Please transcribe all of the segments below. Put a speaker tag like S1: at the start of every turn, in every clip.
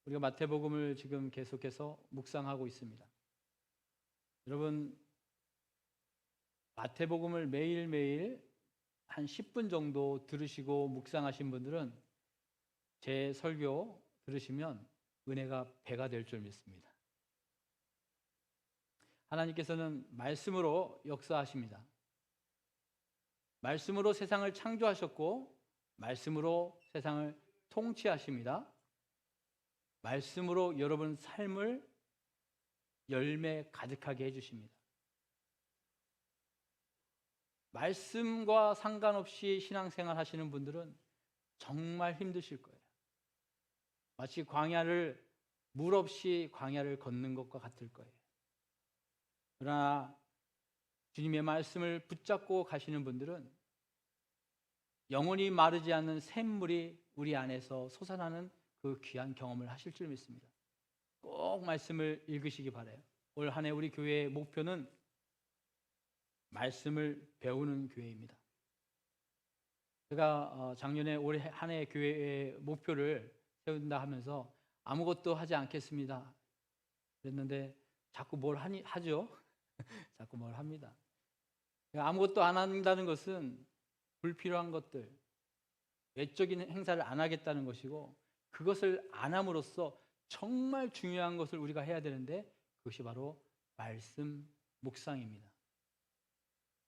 S1: 우리가 마태복음을 지금 계속해서 묵상하고 있습니다. 여러분, 마태복음을 매일매일 한 10분 정도 들으시고 묵상하신 분들은 제 설교 들으시면 은혜가 배가 될 줄 믿습니다. 하나님께서는 말씀으로 역사하십니다. 말씀으로 세상을 창조하셨고 말씀으로 세상을 통치하십니다. 말씀으로 여러분 삶을 열매 가득하게 해주십니다. 말씀과 상관없이 신앙생활 하시는 분들은 정말 힘드실 거예요. 마치 물 없이 광야를 걷는 것과 같을 거예요. 그러나 주님의 말씀을 붙잡고 가시는 분들은 영원히 마르지 않는 샘물이 우리 안에서 솟아나는 그 귀한 경험을 하실 줄 믿습니다. 꼭 말씀을 읽으시기 바라요. 올 한 해 우리 교회의 목표는 말씀을 배우는 교회입니다. 제가 작년에 올해 한 해 교회의 목표를 세운다 하면서 아무것도 하지 않겠습니다 그랬는데 자꾸 뭘 하죠? 자꾸 뭘 합니다. 아무것도 안 한다는 것은 불필요한 것들, 외적인 행사를 안 하겠다는 것이고, 그것을 안 함으로써 정말 중요한 것을 우리가 해야 되는데 그것이 바로 말씀 묵상입니다.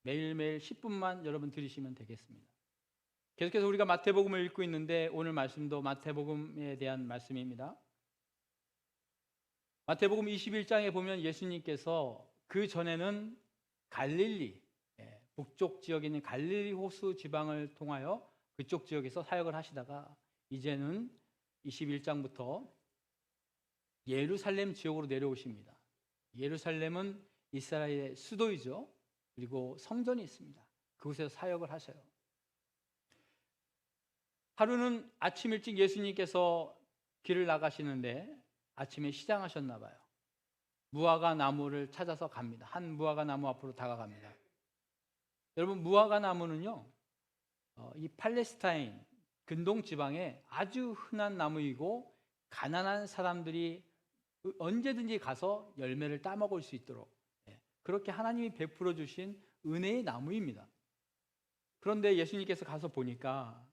S1: 매일매일 10분만 여러분 들으시면 되겠습니다. 계속해서 우리가 마태복음을 읽고 있는데 오늘 말씀도 마태복음에 대한 말씀입니다. 마태복음 21장에 보면 예수님께서 그 전에는 갈릴리, 북쪽 지역에 있는 갈릴리 호수 지방을 통하여 그쪽 지역에서 사역을 하시다가 이제는 21장부터 예루살렘 지역으로 내려오십니다. 예루살렘은 이스라엘의 수도이죠. 그리고 성전이 있습니다. 그곳에서 사역을 하셔요. 하루는 아침 일찍 예수님께서 길을 나가시는데 아침에 시장하셨나 봐요. 무화과 나무를 찾아서 갑니다. 한 무화과 나무 앞으로 다가갑니다. 여러분, 무화과 나무는요, 이 팔레스타인 근동 지방에 아주 흔한 나무이고 가난한 사람들이 언제든지 가서 열매를 따먹을 수 있도록 그렇게 하나님이 베풀어 주신 은혜의 나무입니다. 그런데 예수님께서 가서 보니까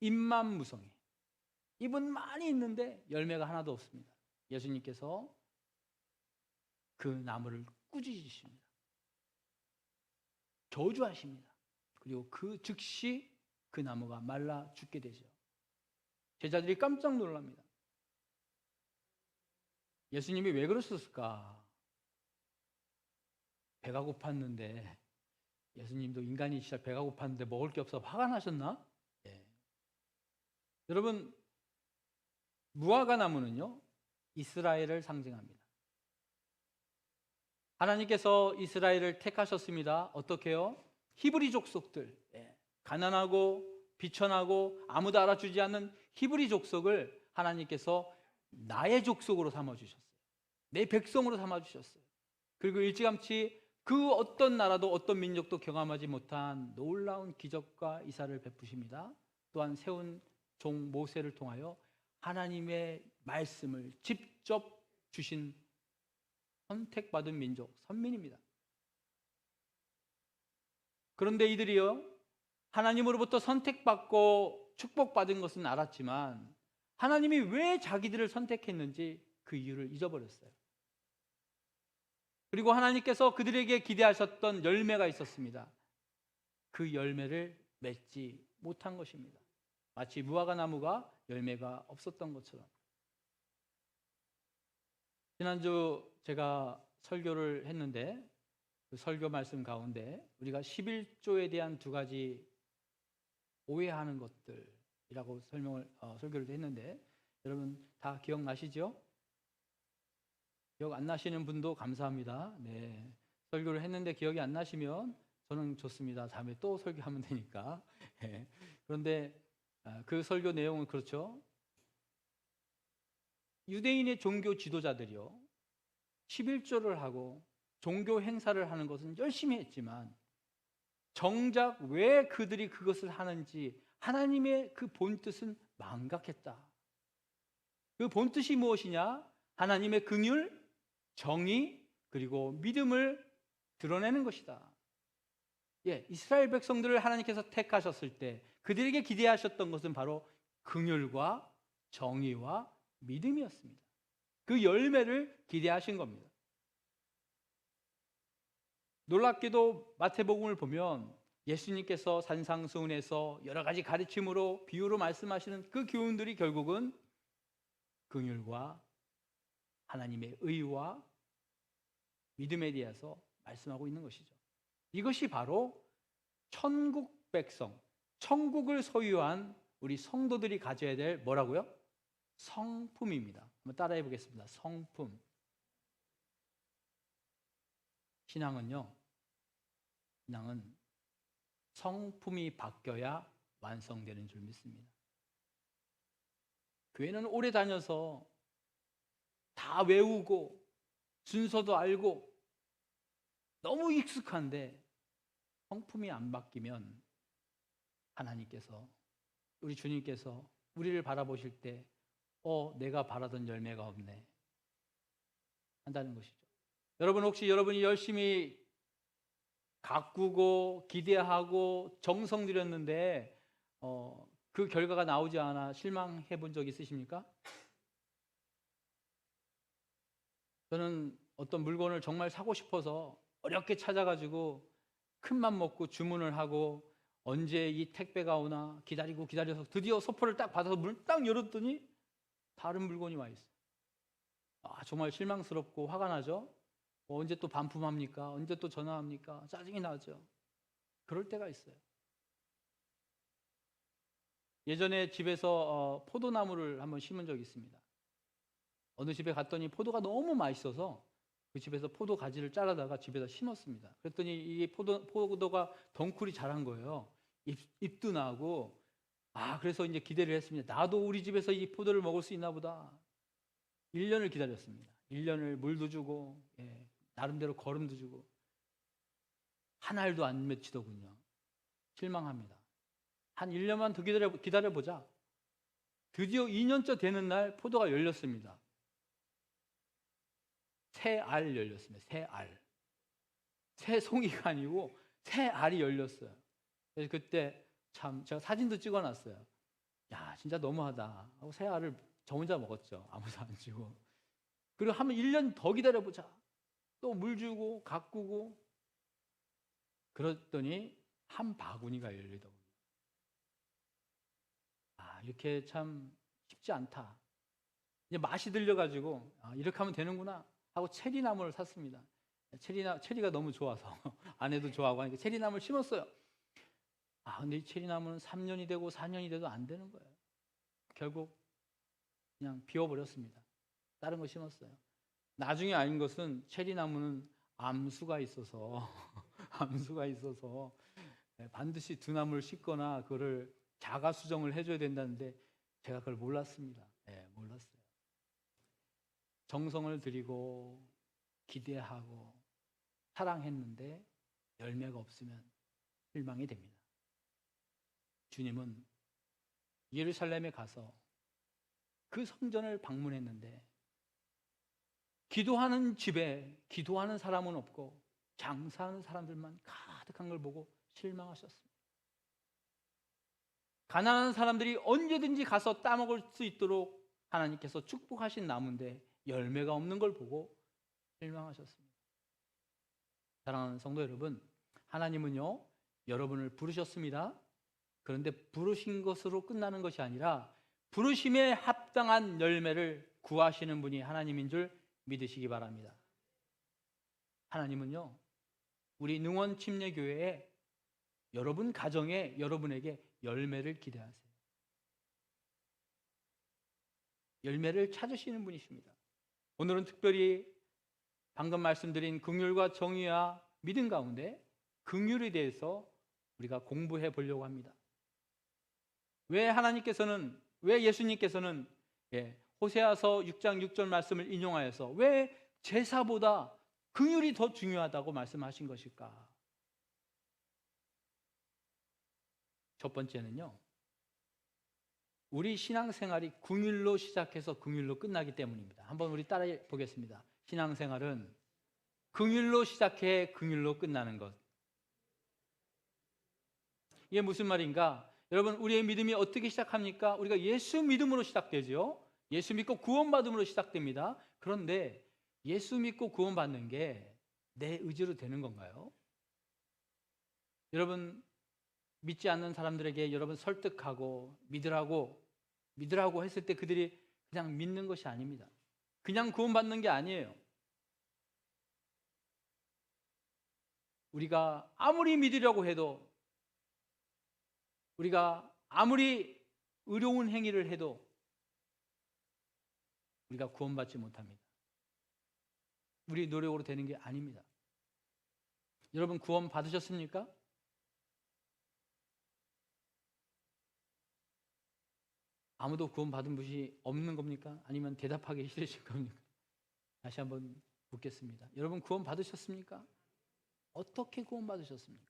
S1: 잎만 무성해. 잎은 많이 있는데 열매가 하나도 없습니다. 예수님께서 그 나무를 꾸짖으십니다. 저주하십니다. 그리고 그 즉시 그 나무가 말라 죽게 되죠. 제자들이 깜짝 놀랍니다. 예수님이 왜 그러셨을까? 배가 고팠는데, 예수님도 인간이시라 배가 고팠는데 먹을 게 없어 화가 나셨나? 여러분, 무화과 나무는요, 이스라엘을 상징합니다. 하나님께서 이스라엘을 택하셨습니다. 어떻게요? 히브리 족속들, 가난하고 비천하고 아무도 알아주지 않는 히브리 족속을 하나님께서 나의 족속으로 삼아주셨어요. 내 백성으로 삼아주셨어요. 그리고 일찌감치 그 어떤 나라도 어떤 민족도 경험하지 못한 놀라운 기적과 이사를 베푸십니다. 또한 세운 종 모세를 통하여 하나님의 말씀을 직접 주신 선택받은 민족, 선민입니다. 그런데 이들이요, 하나님으로부터 선택받고 축복받은 것은 알았지만 하나님이 왜 자기들을 선택했는지 그 이유를 잊어버렸어요. 그리고 하나님께서 그들에게 기대하셨던 열매가 있었습니다. 그 열매를 맺지 못한 것입니다. 마치 무화과 나무가 열매가 없었던 것처럼. 지난주 제가 설교를 했는데 그 설교 말씀 가운데 우리가 11조에 대한 두 가지 오해하는 것들이라고 설교를 했는데 여러분 다 기억나시죠? 기억 안 나시는 분도 감사합니다. 네, 설교를 했는데 기억이 안 나시면 저는 좋습니다. 다음에 또 설교하면 되니까. 그런데 그 설교 내용은 그렇죠. 유대인의 종교 지도자들이요, 11조를 하고 종교 행사를 하는 것은 열심히 했지만 정작 왜 그들이 그것을 하는지 하나님의 그 본뜻은 망각했다. 그 본뜻이 무엇이냐? 하나님의 긍휼, 정의, 그리고 믿음을 드러내는 것이다. 예, 이스라엘 백성들을 하나님께서 택하셨을 때 그들에게 기대하셨던 것은 바로 긍휼과 정의와 믿음이었습니다. 그 열매를 기대하신 겁니다. 놀랍게도 마태복음을 보면 예수님께서 산상수훈에서 여러 가지 가르침으로 비유로 말씀하시는 그 교훈들이 결국은 긍휼과 하나님의 의와 믿음에 대해서 말씀하고 있는 것이죠. 이것이 바로 천국 백성, 천국을 소유한 우리 성도들이 가져야 될 뭐라고요? 성품입니다. 한번 따라해 보겠습니다. 성품. 신앙은 성품이 바뀌어야 완성되는 줄 믿습니다. 교회는 오래 다녀서 다 외우고 순서도 알고 너무 익숙한데 성품이 안 바뀌면 하나님께서, 우리 주님께서 우리를 바라보실 때 내가 바라던 열매가 없네 한다는 것이죠. 여러분, 혹시 여러분이 열심히 가꾸고 기대하고 정성 들였는데 그 결과가 나오지 않아 실망해 본 적 있으십니까? 저는 어떤 물건을 정말 사고 싶어서 어렵게 찾아가지고 큰맘 먹고 주문을 하고 언제 이 택배가 오나 기다려서 드디어 소포를 딱 받아서 문을 딱 열었더니 다른 물건이 와 있어요. 정말 실망스럽고 화가 나죠. 언제 또 반품합니까? 언제 또 전화합니까? 짜증이 나죠. 그럴 때가 있어요. 예전에 집에서 포도나무를 한번 심은 적이 있습니다. 어느 집에 갔더니 포도가 너무 맛있어서 그 집에서 포도 가지를 잘라다가 집에다 심었습니다. 그랬더니 이 포도가 덩쿨이 자란 거예요. 잎도 나고. 그래서 이제 기대를 했습니다. 나도 우리 집에서 이 포도를 먹을 수 있나 보다. 1년을 기다렸습니다. 1년을 물도 주고, 나름대로 거름도 주고. 한 알도 안 맺히더군요. 실망합니다. 한 1년만 더 기다려보자. 드디어 2년째 되는 날 포도가 열렸습니다. 새 알 열렸습니다. 새 알. 새 송이가 아니고 새 알이 열렸어요. 그래서 그때 참 제가 사진도 찍어놨어요. 야, 진짜 너무하다 하고 새 알을 저 혼자 먹었죠. 아무도 안 주고. 그리고 한번 1년 더 기다려보자. 또 물 주고 가꾸고. 그랬더니 한 바구니가 열리더군요. 이렇게 참 쉽지 않다. 이제 맛이 들려가지고 이렇게 하면 되는구나 하고 체리나무를 샀습니다. 체리가 너무 좋아서 아내도 좋아하고 하니까 체리나무를 심었어요. 근데 이 체리나무는 3년이 되고 4년이 돼도 안 되는 거예요. 결국 그냥 비워버렸습니다. 다른 거 심었어요. 나중에 알린 것은 체리나무는 암수가 있어서 반드시 두 나무를 심거나 그거를 자가 수정을 해줘야 된다는데 제가 그걸 몰랐습니다. 몰랐어요. 정성을 들이고 기대하고 사랑했는데 열매가 없으면 실망이 됩니다. 주님은 예루살렘에 가서 그 성전을 방문했는데 기도하는 집에 기도하는 사람은 없고 장사하는 사람들만 가득한 걸 보고 실망하셨습니다. 가난한 사람들이 언제든지 가서 따먹을 수 있도록 하나님께서 축복하신 나무인데 열매가 없는 걸 보고 실망하셨습니다. 사랑하는 성도 여러분, 하나님은요 여러분을 부르셨습니다. 그런데 부르신 것으로 끝나는 것이 아니라 부르심에 합당한 열매를 구하시는 분이 하나님인 줄 믿으시기 바랍니다. 하나님은요 우리 능원 침례교회에 여러분 가정에 여러분에게 열매를 기대하세요. 열매를 찾으시는 분이십니다. 오늘은 특별히 방금 말씀드린 긍휼과 정의와 믿음 가운데 긍휼에 대해서 우리가 공부해 보려고 합니다. 왜 예수님께서는 호세아서 6장 6절 말씀을 인용하여서 왜 제사보다 긍휼이 더 중요하다고 말씀하신 것일까? 첫 번째는요, 우리 신앙생활이 긍휼로 시작해서 긍휼로 끝나기 때문입니다. 한번 우리 따라해 보겠습니다. 신앙생활은 긍휼로 시작해 긍휼로 끝나는 것. 이게 무슨 말인가? 여러분, 우리의 믿음이 어떻게 시작합니까? 우리가 예수 믿음으로 시작되죠. 예수 믿고 구원받음으로 시작됩니다. 그런데 예수 믿고 구원받는 게 내 의지로 되는 건가요? 여러분, 믿지 않는 사람들에게 여러분 설득하고 믿으라고 했을 때 그들이 그냥 믿는 것이 아닙니다. 그냥 구원받는 게 아니에요. 우리가 아무리 믿으려고 해도, 우리가 아무리 의로운 행위를 해도 우리가 구원받지 못합니다. 우리 노력으로 되는 게 아닙니다. 여러분, 구원 받으셨습니까? 아무도 구원 받은 분이 없는 겁니까? 아니면 대답하기 싫으신 겁니까? 다시 한번 묻겠습니다. 여러분, 구원 받으셨습니까? 어떻게 구원 받으셨습니까?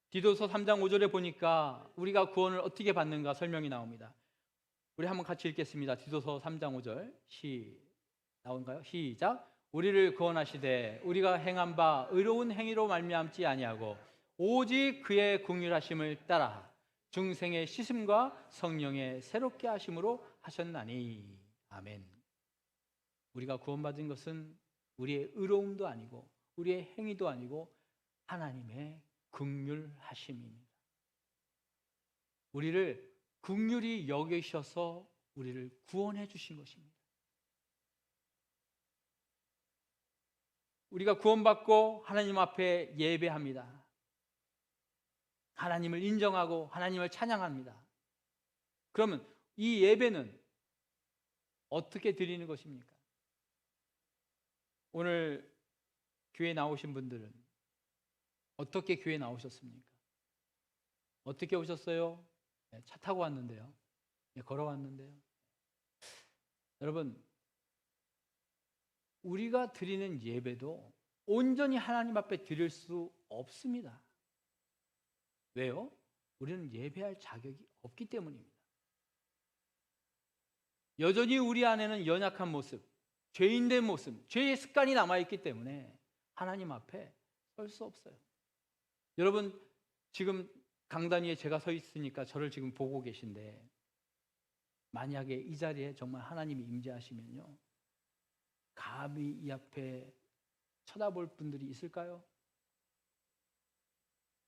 S1: 디도서 3장 5절에 보니까 우리가 구원을 어떻게 받는가 설명이 나옵니다. 우리 한번 같이 읽겠습니다. 디도서 3장 5절 나온가요? 시작. 우리를 구원하시되 우리가 행한 바 의로운 행위로 말미암지 아니하고 오직 그의 긍휼하심을 따라 중생의 씻음과 성령의 새롭게 하심으로 하셨나니. 아멘. 우리가 구원받은 것은 우리의 의로움도 아니고 우리의 행위도 아니고 하나님의 긍휼하심입니다. 우리를 긍휼히 여기셔서 우리를 구원해 주신 것입니다. 우리가 구원받고 하나님 앞에 예배합니다. 하나님을 인정하고 하나님을 찬양합니다. 그러면 이 예배는 어떻게 드리는 것입니까? 오늘 교회 나오신 분들은 어떻게 교회 나오셨습니까? 어떻게 오셨어요? 차 타고 왔는데요. 걸어왔는데요. 여러분, 우리가 드리는 예배도 온전히 하나님 앞에 드릴 수 없습니다. 왜요? 우리는 예배할 자격이 없기 때문입니다. 여전히 우리 안에는 연약한 모습, 죄인된 모습, 죄의 습관이 남아있기 때문에 하나님 앞에 설 수 없어요. 여러분, 지금 강단 위에 제가 서 있으니까 저를 지금 보고 계신데, 만약에 이 자리에 정말 하나님이 임재하시면요, 감히 이 앞에 쳐다볼 분들이 있을까요?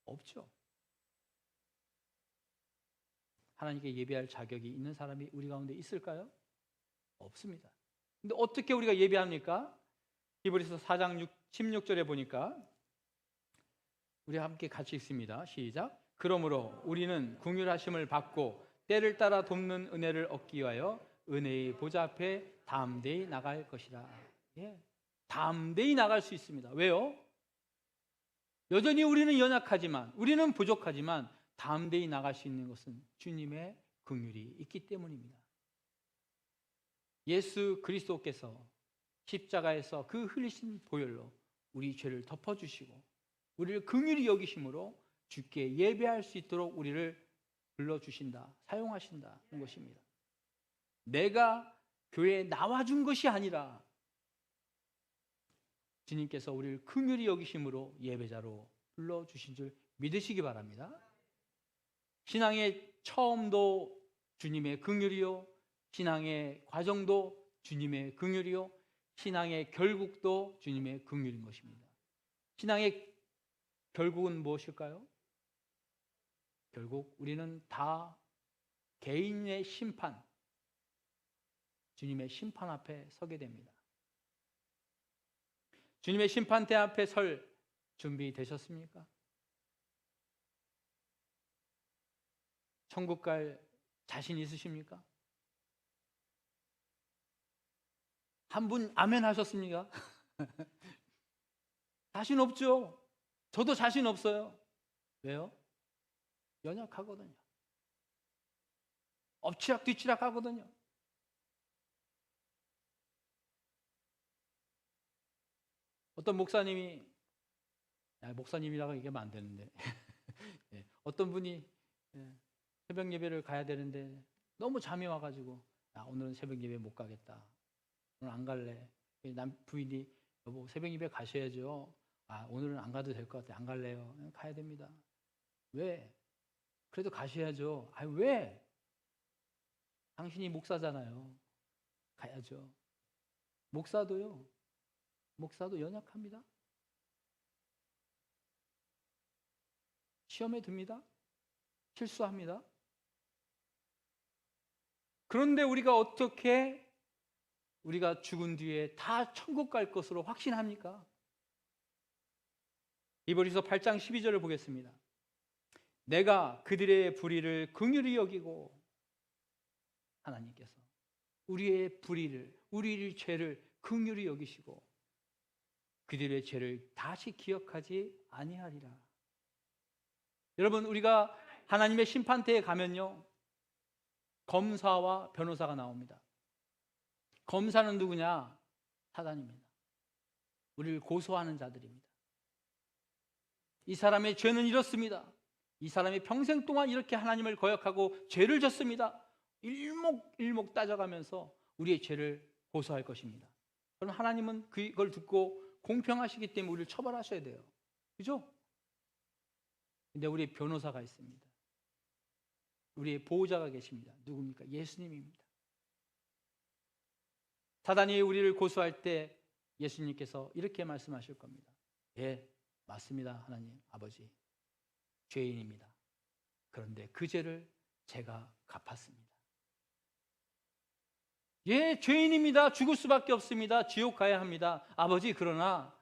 S1: 없죠. 하나님께 예배할 자격이 있는 사람이 우리 가운데 있을까요? 없습니다. 근데 어떻게 우리가 예배합니까? 히브리서 4장 16절에 보니까 우리 함께 같이 읽습니다. 시작. 그러므로 우리는 긍휼하심을 받고 때를 따라 돕는 은혜를 얻기 위하여 은혜의 보좌 앞에 담대히 나갈 것이라. 예, 담대히 나갈 수 있습니다. 왜요? 여전히 우리는 연약하지만, 우리는 부족하지만 담대히 나갈 수 있는 것은 주님의 긍휼이 있기 때문입니다. 예수 그리스도께서 십자가에서 그 흘리신 보혈로 우리 죄를 덮어주시고 우리를 긍휼히 여기심으로 주께 예배할 수 있도록 우리를 불러주신다, 사용하신다는 것입니다. 내가 교회에 나와준 것이 아니라 주님께서 우리를 긍휼히 여기심으로 예배자로 불러주신 줄 믿으시기 바랍니다. 신앙의 처음도 주님의 긍휼이요, 신앙의 과정도 주님의 긍휼이요, 신앙의 결국도 주님의 긍휼인 것입니다. 신앙의 결국은 무엇일까요? 결국 우리는 다 개인의 심판, 주님의 심판 앞에 서게 됩니다. 주님의 심판대 앞에 설 준비 되셨습니까? 천국 갈 자신 있으십니까? 한 분 아멘 하셨습니까? 자신 없죠? 저도 자신 없어요. 왜요? 연약하거든요. 엎치락뒤치락 하거든요. 어떤 목사님이, 목사님이라고 얘기하면 안 되는데 어떤 분이 새벽 예배를 가야 되는데 너무 잠이 와가지고 오늘은 새벽 예배 못 가겠다. 오늘 안 갈래. 남 부인이 여보 새벽 예배 가셔야죠. 오늘은 안 가도 될 것 같아. 안 갈래요. 가야 됩니다. 왜? 그래도 가셔야죠. 왜? 당신이 목사잖아요. 가야죠. 목사도 연약합니다. 시험에 듭니다. 실수합니다. 그런데 우리가 죽은 뒤에 다 천국 갈 것으로 확신합니까? 히브리서 8장 12절을 보겠습니다. 내가 그들의 불의를 긍휼히 여기고, 하나님께서 우리의 불의를, 우리의 죄를 긍휼히 여기시고 그들의 죄를 다시 기억하지 아니하리라. 여러분, 우리가 하나님의 심판대에 가면요, 검사와 변호사가 나옵니다. 검사는 누구냐? 사단입니다. 우리를 고소하는 자들입니다. 이 사람의 죄는 이렇습니다. 이 사람이 평생 동안 이렇게 하나님을 거역하고 죄를 졌습니다. 일목일목 따져가면서 우리의 죄를 고소할 것입니다. 그럼 하나님은 그걸 듣고 공평하시기 때문에 우리를 처벌하셔야 돼요. 그죠? 근데 우리의 변호사가 있습니다. 우리의 보호자가 계십니다. 누굽니까? 예수님입니다. 사단이 우리를 고소할 때 예수님께서 이렇게 말씀하실 겁니다. 예, 맞습니다. 하나님 아버지, 죄인입니다. 그런데 그 죄를 제가 갚았습니다. 예, 죄인입니다. 죽을 수밖에 없습니다. 지옥 가야 합니다. 아버지, 그러나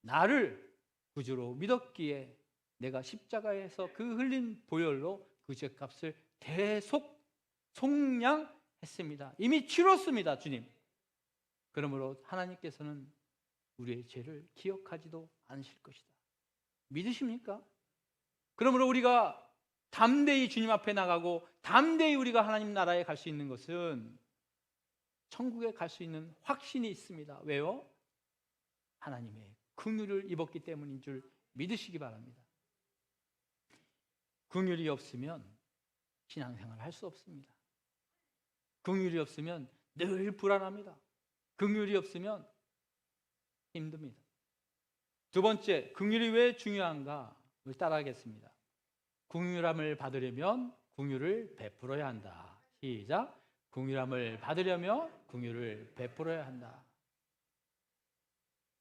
S1: 나를 구주로 믿었기에 내가 십자가에서 그 흘린 보혈로 그 죄값을 대속 속량했습니다. 이미 치렀습니다, 주님. 그러므로 하나님께서는 우리의 죄를 기억하지도 않으실 것이다. 믿으십니까? 그러므로 우리가 담대히 주님 앞에 나가고 담대히 우리가 하나님 나라에 갈 수 있는 것은 천국에 갈 수 있는 확신이 있습니다. 왜요? 하나님의 긍휼을 입었기 때문인 줄 믿으시기 바랍니다. 긍휼이 없으면 신앙생활을 할 수 없습니다. 긍휼이 없으면 늘 불안합니다. 긍휼이 없으면 힘듭니다. 두 번째, 긍휼이 왜 중요한가? 따라하겠습니다. 긍휼함을 받으려면 긍휼을 베풀어야 한다. 시작. 긍휼함을 받으려면 긍휼을 베풀어야 한다.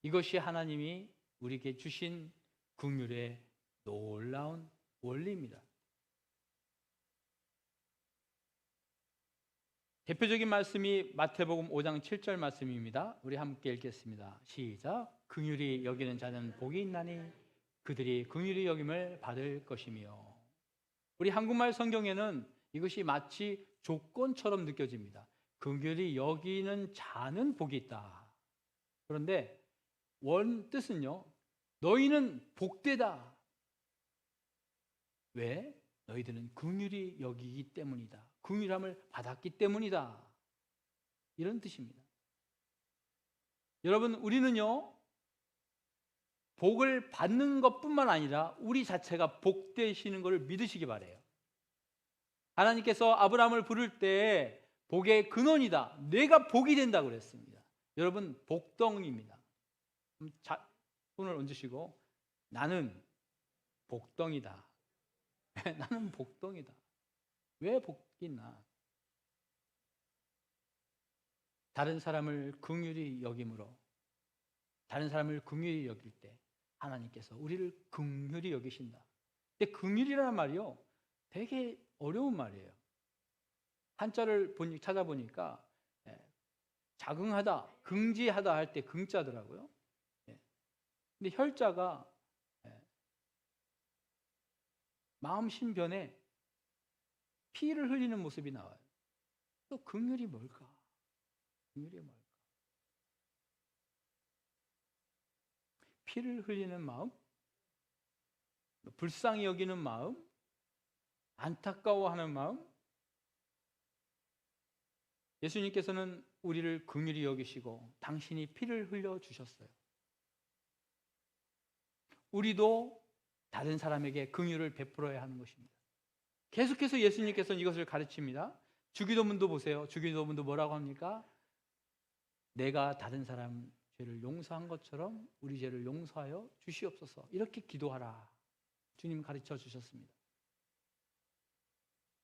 S1: 이것이 하나님이 우리에게 주신 긍휼의 놀라운 원리입니다. 대표적인 말씀이 마태복음 5장 7절 말씀입니다. 우리 함께 읽겠습니다. 시작. 긍휼히 여기는 자는 복이 있나니 그들이 긍휼히 여김을 받을 것이며. 우리 한국말 성경에는 이것이 마치 조건처럼 느껴집니다. 긍휼히 여기는 자는 복이 있다. 그런데 원 뜻은요, 너희는 복되다. 왜? 너희들은 긍휼히 여기기 때문이다. 긍휼함을 받았기 때문이다. 이런 뜻입니다. 여러분, 우리는요, 복을 받는 것뿐만 아니라 우리 자체가 복되시는 것을 믿으시기 바라요. 하나님께서 아브라함을 부를 때 복의 근원이다. 내가 복이 된다고 그랬습니다. 여러분, 복덩이입니다. 손을 얹으시고 나는 복덩이다. 나는 복덩이다. 왜 복이 있나? 다른 사람을 긍휼히 여김으로, 다른 사람을 긍휼히 여길 때 하나님께서 우리를 긍휼히 여기신다. 근데 긍휼이라는 말이요, 되게 어려운 말이에요. 한자를 찾아보니까 자긍하다, 긍지하다 할 때 긍자더라고요. 근데 혈자가 마음 신변에 피를 흘리는 모습이 나와요. 또 긍휼이 뭘까? 긍휼이 뭘까? 피를 흘리는 마음, 불쌍히 여기는 마음, 안타까워하는 마음. 예수님께서는 우리를 긍휼히 여기시고 당신이 피를 흘려 주셨어요. 우리도 다른 사람에게 긍휼을 베풀어야 하는 것입니다. 계속해서 예수님께서는 이것을 가르칩니다. 주기도문도 보세요. 주기도문도 뭐라고 합니까? 내가 다른 사람 죄를 용서한 것처럼 우리 죄를 용서하여 주시옵소서. 이렇게 기도하라. 주님 가르쳐 주셨습니다.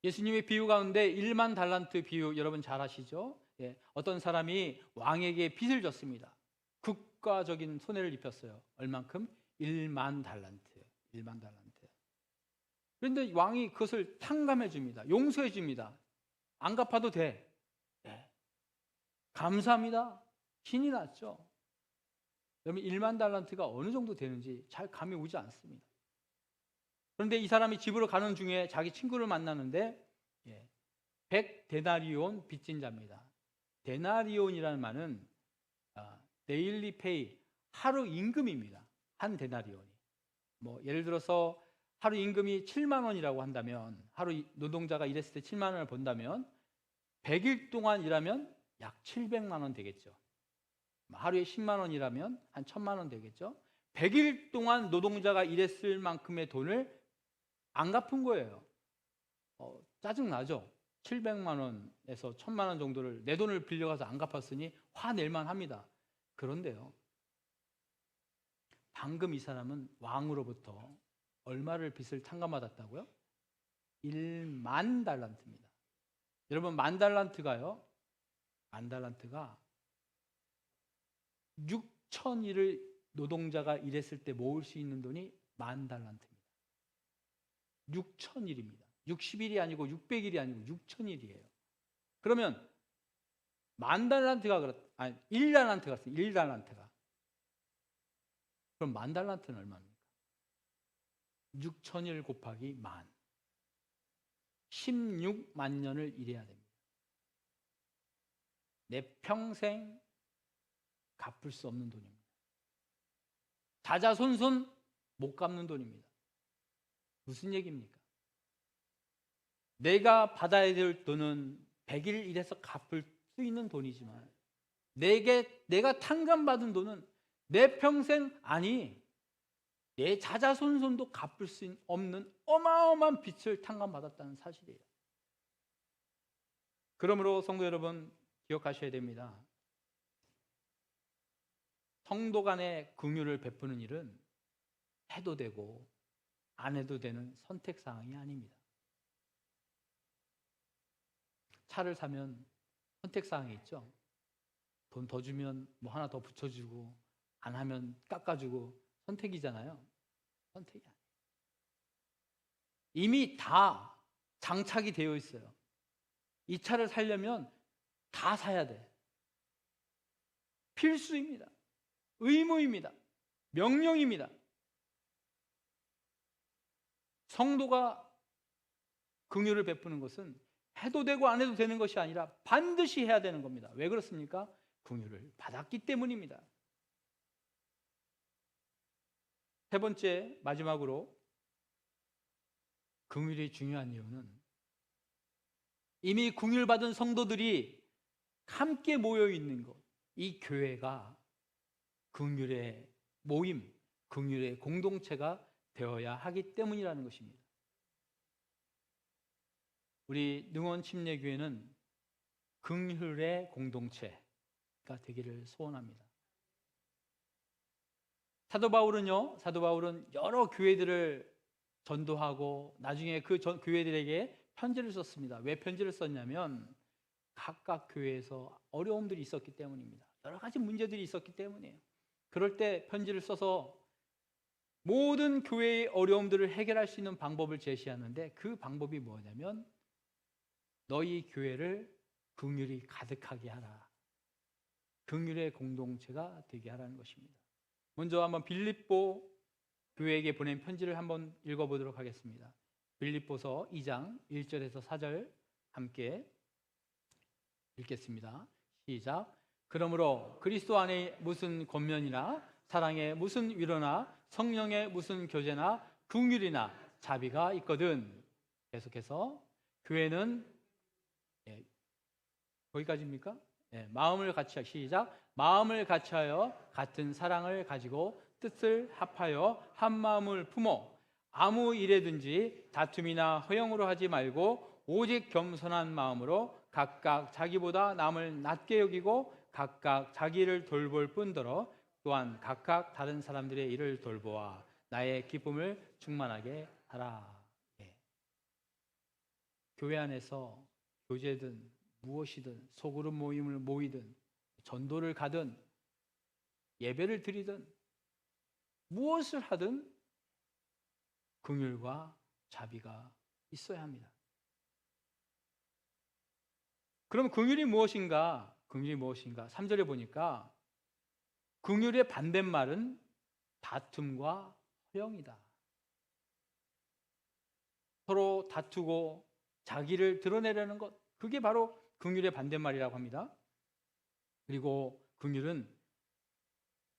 S1: 예수님의 비유 가운데 1만 달란트 비유 여러분 잘 아시죠? 예, 어떤 사람이 왕에게 빚을 졌습니다. 국가적인 손해를 입혔어요. 얼만큼? 1만 달란트. 1만 달란트. 그런데 왕이 그것을 탕감해 줍니다. 용서해 줍니다. 안 갚아도 돼. 예. 감사합니다. 신이 났죠. 여러분 1만 달란트가 어느 정도 되는지 잘 감이 오지 않습니다. 그런데 이 사람이 집으로 가는 중에 자기 친구를 만나는데 100데나리온 빚진 자입니다. 데나리온이라는 말은 데일리 페이, 하루 임금입니다. 한 데나리온이. 뭐 예를 들어서 하루 임금이 7만 원이라고 한다면, 하루 노동자가 일했을 때 7만 원을 번다면 100일 동안 일하면 약 700만 원 되겠죠. 하루에 10만 원이라면 한 1000만 원 되겠죠. 100일 동안 노동자가 일했을 만큼의 돈을 안 갚은 거예요. 짜증나죠? 700만 원에서 1000만 원 정도를 내 돈을 빌려가서 안 갚았으니 화낼만 합니다. 그런데요, 방금 이 사람은 왕으로부터 얼마를 빚을 탕감받았다고요? 1만 달란트입니다. 여러분, 만 달란트가요, 만 달란트가 6,000일을 노동자가 일했을 때 모을 수 있는 돈이 만 달란트입니다. 6,000일입니다. 60일이 아니고 600일이 아니고 6,000일이에요. 그러면 만 달란트가 아니 1달란트가 1달란트가 그럼 만 달란트는 얼마입니까? 6,000일 곱하기 만 16만 년을 일해야 됩니다. 내 평생 갚을 수 없는 돈입니다. 자자손손 못 갚는 돈입니다. 무슨 얘기입니까? 내가 받아야 될 돈은 100일 일해서 갚을 수 있는 돈이지만 내가 탕감받은 돈은 내 평생, 아니 내 자자손손도 갚을 수 없는 어마어마한 빚을 탕감받았다는 사실이에요. 그러므로 성도 여러분, 기억하셔야 됩니다. 성도 간의 긍휼을 베푸는 일은 해도 되고 안 해도 되는 선택사항이 아닙니다. 차를 사면 선택사항이 있죠. 돈 더 주면 뭐 하나 더 붙여주고, 안 하면 깎아주고, 선택이잖아요. 선택이 아니에요. 이미 다 장착이 되어 있어요. 이 차를 살려면 다 사야 돼. 필수입니다. 의무입니다. 명령입니다. 성도가 긍휼을 베푸는 것은 해도 되고 안 해도 되는 것이 아니라 반드시 해야 되는 겁니다. 왜 그렇습니까? 긍휼을 받았기 때문입니다. 세 번째, 마지막으로 긍휼이 중요한 이유는 이미 긍휼 받은 성도들이 함께 모여 있는 것, 이 교회가 긍휼의 모임, 긍휼의 공동체가 되어야 하기 때문이라는 것입니다. 우리 능원 침례교회는 긍휼의 공동체가 되기를 소원합니다. 사도 바울은 여러 교회들을 전도하고 나중에 그 교회들에게 편지를 썼습니다. 왜 편지를 썼냐면 각각 교회에서 어려움들이 있었기 때문입니다. 여러 가지 문제들이 있었기 때문이에요. 그럴 때 편지를 써서 모든 교회의 어려움들을 해결할 수 있는 방법을 제시하는데, 그 방법이 뭐냐면 너희 교회를 긍휼이 가득하게 하라. 긍휼의 공동체가 되게 하라는 것입니다. 먼저 한번 빌립보 교회에게 보낸 편지를 한번 읽어보도록 하겠습니다. 빌립보서 2장 1절에서 4절 함께 읽겠습니다. 시작. 그러므로 그리스도 안에 무슨 권면이나 사랑에 무슨 위로나 성령의 무슨 교제나 긍휼이나 자비가 있거든. 계속해서 교회는 거기까지입니까? 마음을 같이 시작. 마음을 같이하여 같은 사랑을 가지고 뜻을 합하여 한 마음을 품어 아무 일에든지 다툼이나 허영으로 하지 말고 오직 겸손한 마음으로 각각 자기보다 남을 낮게 여기고 각각 자기를 돌볼 뿐더러 또한 각각 다른 사람들의 일을 돌보아 나의 기쁨을 충만하게 하라. 예. 교회 안에서 교제든 무엇이든 소그룹 모임을 모이든 전도를 가든 예배를 드리든 무엇을 하든 긍휼과 자비가 있어야 합니다. 그럼 긍휼이 무엇인가? 긍휼이 무엇인가? 3절에 보니까 긍휼의 반대말은 다툼과 허영이다. 서로 다투고 자기를 드러내려는 것, 그게 바로 긍휼의 반대말이라고 합니다. 그리고 긍휼은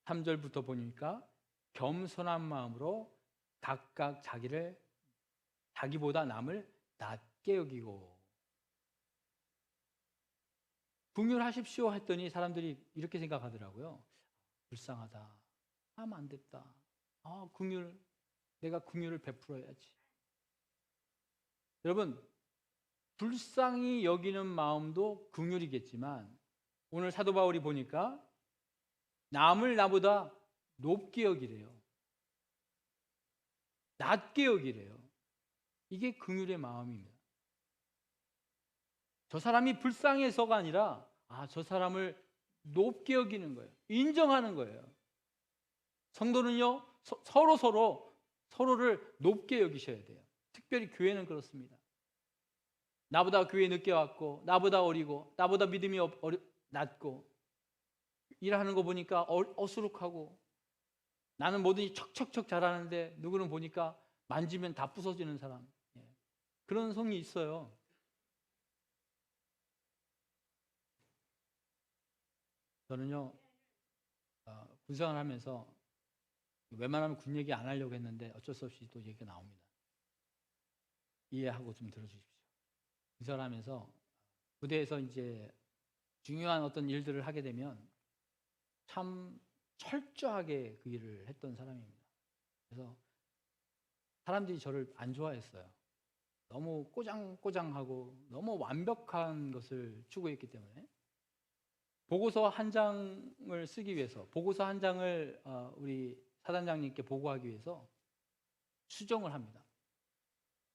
S1: 3절부터 보니까 겸손한 마음으로 각각 자기보다 남을 낮게 여기고, 긍휼하십시오 했더니 사람들이 이렇게 생각하더라고요. 불쌍하다. 하면 안 됐다. 내가 긍휼을 베풀어야지. 여러분, 불쌍히 여기는 마음도 긍휼이겠지만 오늘 사도 바울이 보니까 남을 나보다 높게 여기래요. 낮게 여기래요. 이게 긍휼의 마음입니다. 저 사람이 불쌍해서가 아니라 저 사람을 높게 여기는 거예요. 인정하는 거예요. 성도는요, 서로를 높게 여기셔야 돼요. 특별히 교회는 그렇습니다. 나보다 교회 늦게 왔고, 나보다 어리고, 나보다 믿음이 낮고, 일하는 거 보니까 어수룩하고, 나는 뭐든지 척척척 잘하는데 누구는 보니까 만지면 다 부서지는 사람. 그런 성이 있어요. 저는요, 군생활 하면서 웬만하면 군 얘기 안 하려고 했는데 어쩔 수 없이 또 얘기가 나옵니다. 이해하고 좀 들어주십시오. 군생활 하면서 부대에서 이제 중요한 어떤 일들을 하게 되면 참 철저하게 그 일을 했던 사람입니다. 그래서 사람들이 저를 안 좋아했어요. 너무 꼬장꼬장하고 너무 완벽한 것을 추구했기 때문에. 보고서 한 장을 쓰기 위해서, 보고서 한 장을 우리 사단장님께 보고하기 위해서 수정을 합니다.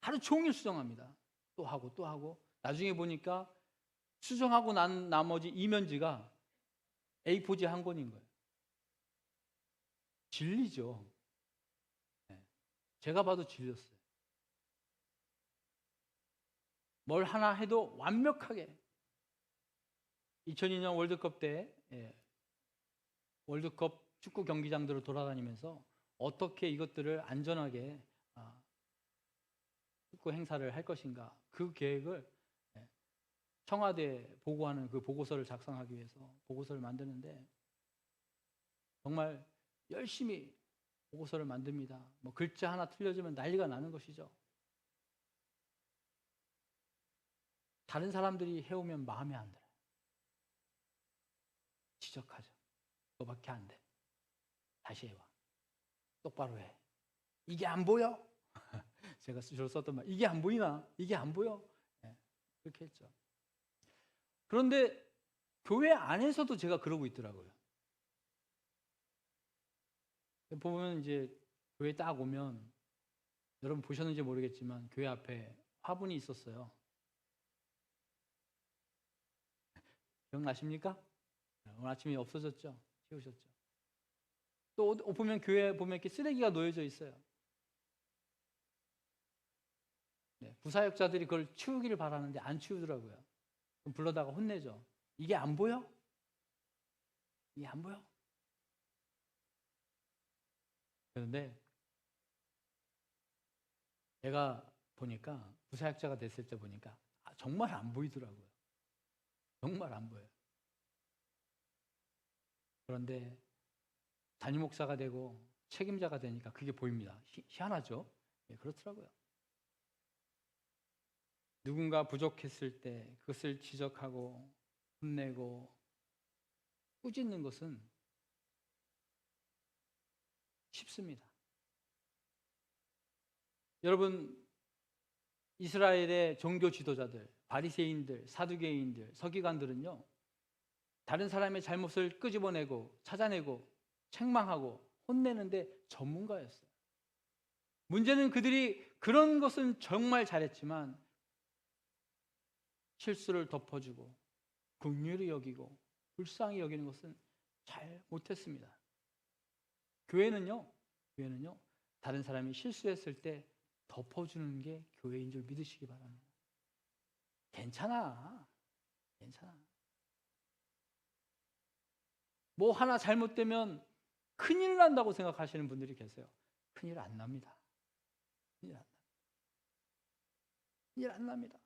S1: 하루 종일 수정합니다. 또 하고 또 하고. 나중에 보니까 수정하고 난 나머지 이면지가 A4지 한 권인 거예요. 진리죠. 제가 봐도 진렸어요. 뭘 하나 해도 완벽하게. 2002년 월드컵 때 월드컵 축구 경기장들을 돌아다니면서 어떻게 이것들을 안전하게 축구 행사를 할 것인가, 그 계획을 청와대에 보고하는 그 보고서를 작성하기 위해서 보고서를 만드는데 정말 열심히 보고서를 만듭니다. 뭐 글자 하나 틀려지면 난리가 나는 것이죠. 다른 사람들이 해오면 마음에 안 들어요. 지적하죠. 너밖에 안 돼. 다시 해와. 똑바로 해. 이게 안 보여? 제가 주로 썼던 말, 이게 안 보이나? 이게 안 보여? 그렇게 했죠. 그런데 교회 안에서도 제가 그러고 있더라고요. 보면 이제 교회 딱 오면, 여러분 보셨는지 모르겠지만 교회 앞에 화분이 있었어요. 기억나십니까? 오늘 아침에 없어졌죠? 치우셨죠? 또 보면 교회 보면 이렇게 쓰레기가 놓여져 있어요. 부사역자들이 그걸 치우기를 바라는데 안 치우더라고요. 그럼 불러다가 혼내죠. 이게 안 보여? 이게 안 보여? 그런데 제가 보니까 부사역자가 됐을 때 보니까 정말 안 보이더라고요. 정말 안 보여요. 그런데 담임 목사가 되고 책임자가 되니까 그게 보입니다. 희한하죠? 그렇더라고요. 누군가 부족했을 때 그것을 지적하고 혼내고 꾸짖는 것은 쉽습니다. 여러분, 이스라엘의 종교 지도자들, 바리새인들, 사두개인들, 서기관들은요, 다른 사람의 잘못을 끄집어내고 찾아내고 책망하고 혼내는데 전문가였어요. 문제는 그들이 그런 것은 정말 잘했지만 실수를 덮어주고 긍휼히 여기고 불쌍히 여기는 것은 잘 못했습니다. 교회는요, 다른 사람이 실수했을 때 덮어주는 게 교회인 줄 믿으시기 바랍니다. 괜찮아. 뭐 하나 잘못되면 큰일 난다고 생각하시는 분들이 계세요. 큰일 안 납니다. 큰일 안 납니다.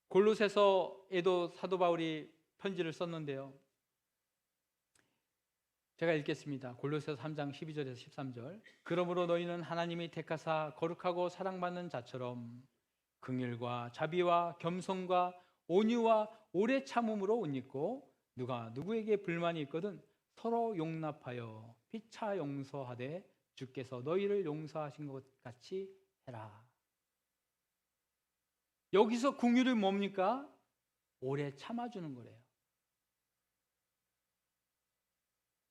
S1: 골로새서에도 사도 바울이 편지를 썼는데요. 제가 읽겠습니다. 골로새서 3장 12절에서 13절. 그러므로 너희는 하나님이 택하사 거룩하고 사랑받는 자처럼 긍휼과 자비와 겸손과 온유와 오래 참음으로 옷 입고 누가 누구에게 불만이 있거든 서로 용납하여 피차 용서하되 주께서 너희를 용서하신 것 같이 해라. 여기서 긍휼이 뭡니까? 오래 참아주는 거래요.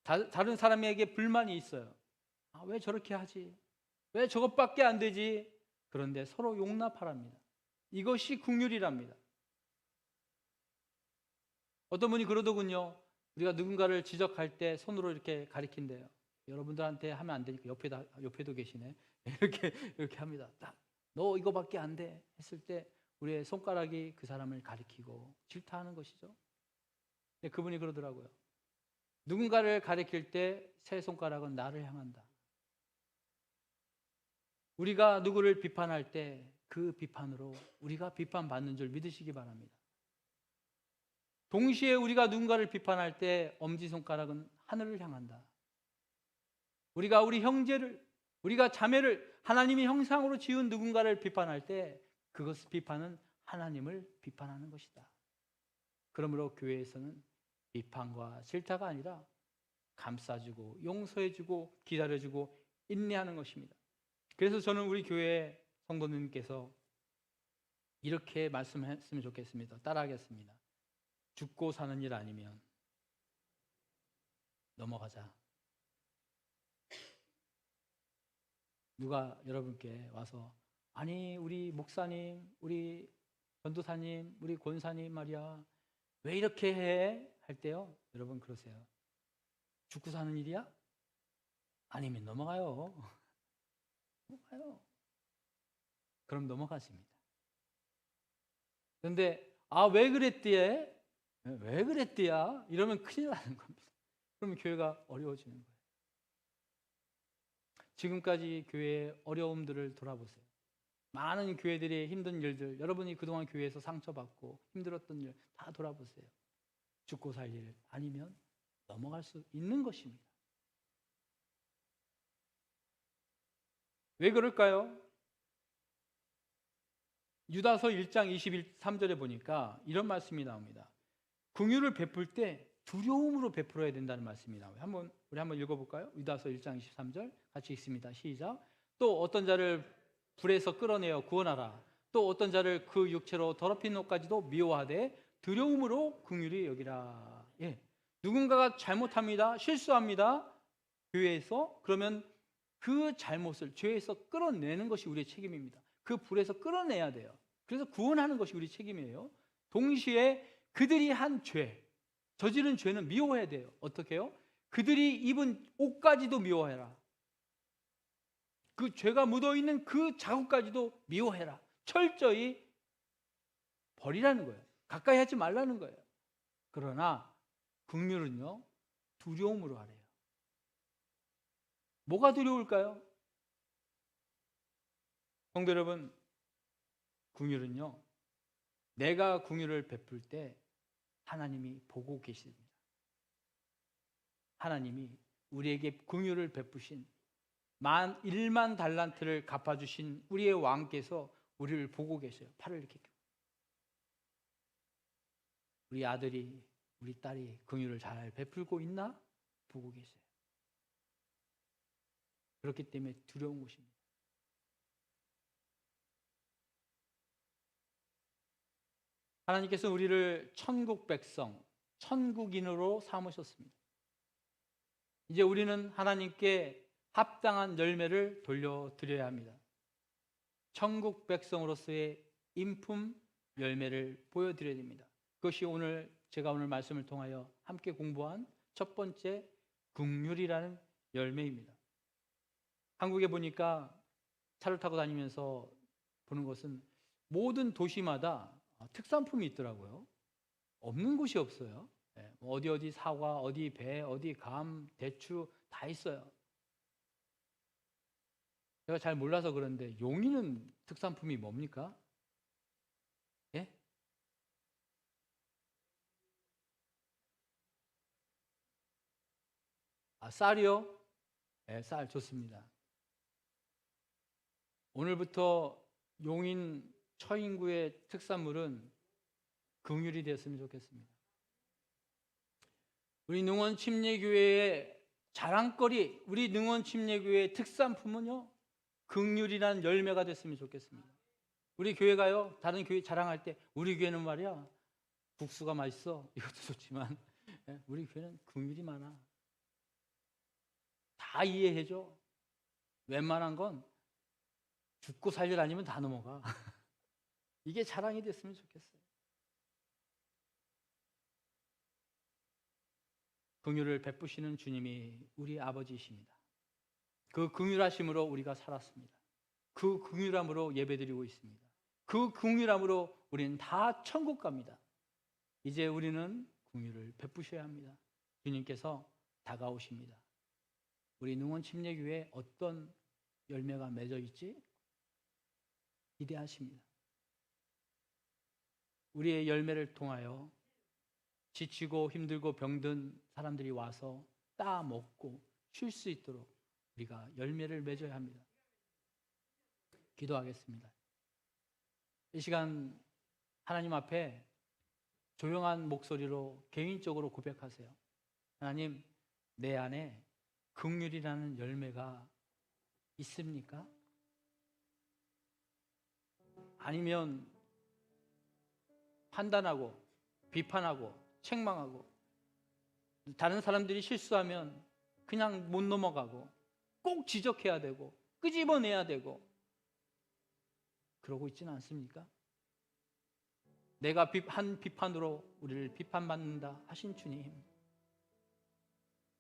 S1: 다른 사람에게 불만이 있어요. 왜 저렇게 하지? 왜 저것밖에 안 되지? 그런데 서로 용납하랍니다. 이것이 긍휼이랍니다. 어떤 분이 그러더군요. 우리가 누군가를 지적할 때 손으로 이렇게 가리킨대요. 여러분들한테 하면 안 되니까 옆에도 계시네. 이렇게 합니다. 딱 너 이거밖에 안 돼 했을 때 우리의 손가락이 그 사람을 가리키고 질타하는 것이죠. 그분이 그러더라고요. 누군가를 가리킬 때 세 손가락은 나를 향한다. 우리가 누구를 비판할 때 그 비판으로 우리가 비판받는 줄 믿으시기 바랍니다. 동시에 우리가 누군가를 비판할 때 엄지손가락은 하늘을 향한다. 우리가 우리 형제를, 우리가 자매를 하나님의 형상으로 지은 누군가를 비판할 때 그것 비판은 하나님을 비판하는 것이다. 그러므로 교회에서는 비판과 질타가 아니라 감싸주고 용서해주고 기다려주고 인내하는 것입니다. 그래서 저는 우리 교회 성도님께서 이렇게 말씀했으면 좋겠습니다. 따라하겠습니다. 죽고 사는 일 아니면 넘어가자. 누가 여러분께 와서 아니 우리 목사님, 우리 전도사님, 우리 권사님 말이야 왜 이렇게 해? 할 때요 여러분 그러세요. 죽고 사는 일이야? 아니면 넘어가요. 그럼 넘어가십니다. 그런데 왜 그랬디에? 왜 그랬디야? 이러면 큰일 나는 겁니다. 그러면 교회가 어려워지는 거예요. 지금까지 교회의 어려움들을 돌아보세요. 많은 교회들의 힘든 일들, 여러분이 그동안 교회에서 상처받고 힘들었던 일 다 돌아보세요. 죽고 살 일 아니면 넘어갈 수 있는 것입니다. 왜 그럴까요? 유다서 1장 23절에 보니까 이런 말씀이 나옵니다. 긍휼을 베풀 때 두려움으로 베풀어야 된다는 말씀이 나와요. 우리 한번 읽어볼까요? 유다서 1장 23절 같이 읽습니다. 시작. 또 어떤 자를 불에서 끌어내어 구원하라. 또 어떤 자를 그 육체로 더럽힌 옷까지도 미워하되 두려움으로 긍휼히 여기라. 누군가가 잘못합니다. 실수합니다. 교회에서. 그러면 그 잘못을 죄에서 끌어내는 것이 우리의 책임입니다. 그 불에서 끌어내야 돼요. 그래서 구원하는 것이 우리 책임이에요. 동시에 그들이 한 죄, 저지른 죄는 미워해야 돼요. 어떻게 해요? 그들이 입은 옷까지도 미워해라. 그 죄가 묻어있는 그 자국까지도 미워해라. 철저히 버리라는 거예요. 가까이 하지 말라는 거예요. 그러나 긍휼은요 두려움으로 하래요. 뭐가 두려울까요? 성도 여러분, 긍휼은요 내가 긍휼을 베풀 때 하나님이 보고 계십니다. 하나님이 우리에게 긍휼을 베푸신 1만 달란트를 갚아주신 우리의 왕께서 우리를 보고 계셔요. 팔을 이렇게 펴고. 우리 아들이 우리 딸이 긍휼을 잘 베풀고 있나? 보고 계세요. 그렇기 때문에 두려운 것입니다. 하나님께서 우리를 천국 백성, 천국인으로 삼으셨습니다. 이제 우리는 하나님께 합당한 열매를 돌려드려야 합니다. 천국 백성으로서의 인품 열매를 보여드려야 됩니다. 그것이 제가 오늘 말씀을 통하여 함께 공부한 첫 번째 긍휼이라는 열매입니다. 한국에 보니까 차를 타고 다니면서 보는 것은 모든 도시마다 특산품이 있더라고요. 없는 곳이 없어요. 어디 사과, 어디 배, 어디 감, 대추 다 있어요. 제가 잘 몰라서 그런데 용인은 특산품이 뭡니까? 예? 쌀이요? 네, 쌀 좋습니다. 오늘부터 용인 처인구의 특산물은 긍휼이 되었으면 좋겠습니다. 우리 능원 침례교회의 자랑거리, 우리 능원 침례교회의 특산품은요, 긍휼이라는 열매가 됐으면 좋겠습니다. 우리 교회가요, 다른 교회 자랑할 때 우리 교회는 말이야 국수가 맛있어, 이것도 좋지만 우리 교회는 긍휼이 많아. 다 이해해줘. 웬만한 건 죽고 살일 아니면 다 넘어가. 이게 자랑이 됐으면 좋겠어요. 긍휼을 베푸시는 주님이 우리 아버지이십니다. 그 긍휼하심으로 우리가 살았습니다. 그 긍휼함으로 예배드리고 있습니다. 그 긍휼함으로 우리는 다 천국 갑니다. 이제 우리는 긍휼을 베푸셔야 합니다. 주님께서 다가오십니다. 우리 능원 침례교회에 어떤 열매가 맺어 있지? 기대하십니다. 우리의 열매를 통하여 지치고 힘들고 병든 사람들이 와서 따 먹고 쉴 수 있도록 우리가 열매를 맺어야 합니다. 기도하겠습니다. 이 시간 하나님 앞에 조용한 목소리로 개인적으로 고백하세요. 하나님, 내 안에 긍휼이라는 열매가 있습니까? 아니면 판단하고 비판하고 책망하고 다른 사람들이 실수하면 그냥 못 넘어가고 꼭 지적해야 되고 끄집어내야 되고 그러고 있지는 않습니까? 내가 한 비판으로 우리를 비판받는다 하신 주님,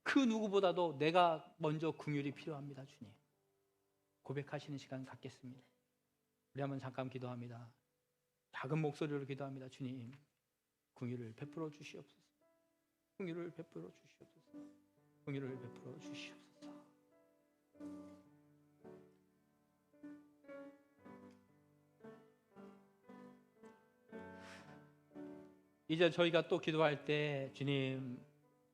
S1: 그 누구보다도 내가 먼저 긍휼이 필요합니다. 주님, 고백하시는 시간 갖겠습니다. 우리 한번 잠깐 기도합니다. 작은 목소리로 기도합니다. 주님, 긍휼을 베풀어 주시옵소서. 긍휼을 베풀어 주시옵소서. 긍휼을 베풀어 주시옵소서. 이제 저희가 또 기도할 때 주님,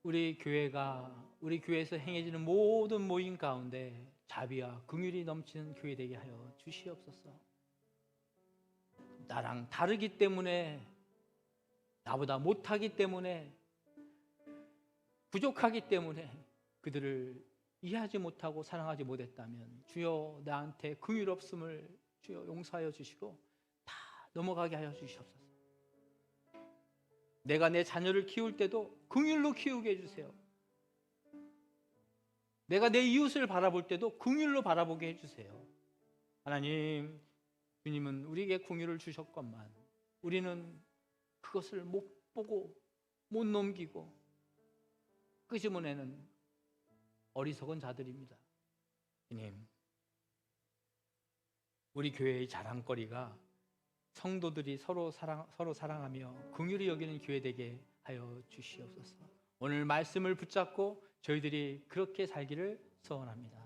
S1: 우리 교회에서 행해지는 모든 모임 가운데 자비와 긍휼이 넘치는 교회 되게 하여 주시옵소서. 나랑 다르기 때문에, 나보다 못하기 때문에, 부족하기 때문에 그들을 이해하지 못하고 사랑하지 못했다면 주여 나한테 긍휼 없음을 주여 용서하여 주시고 다 넘어가게 하여 주시옵소서. 내가 내 자녀를 키울 때도 긍휼로 키우게 해주세요. 내가 내 이웃을 바라볼 때도 긍휼로 바라보게 해주세요. 하나님, 주님은 우리에게 긍휼을 주셨건만 우리는 그것을 못 보고 못 넘기고 끄집어내는 어리석은 자들입니다. 주님, 우리 교회의 자랑거리가 성도들이 서로 사랑하며 긍휼히 여기는 교회 되게 하여 주시옵소서. 오늘 말씀을 붙잡고 저희들이 그렇게 살기를 소원합니다.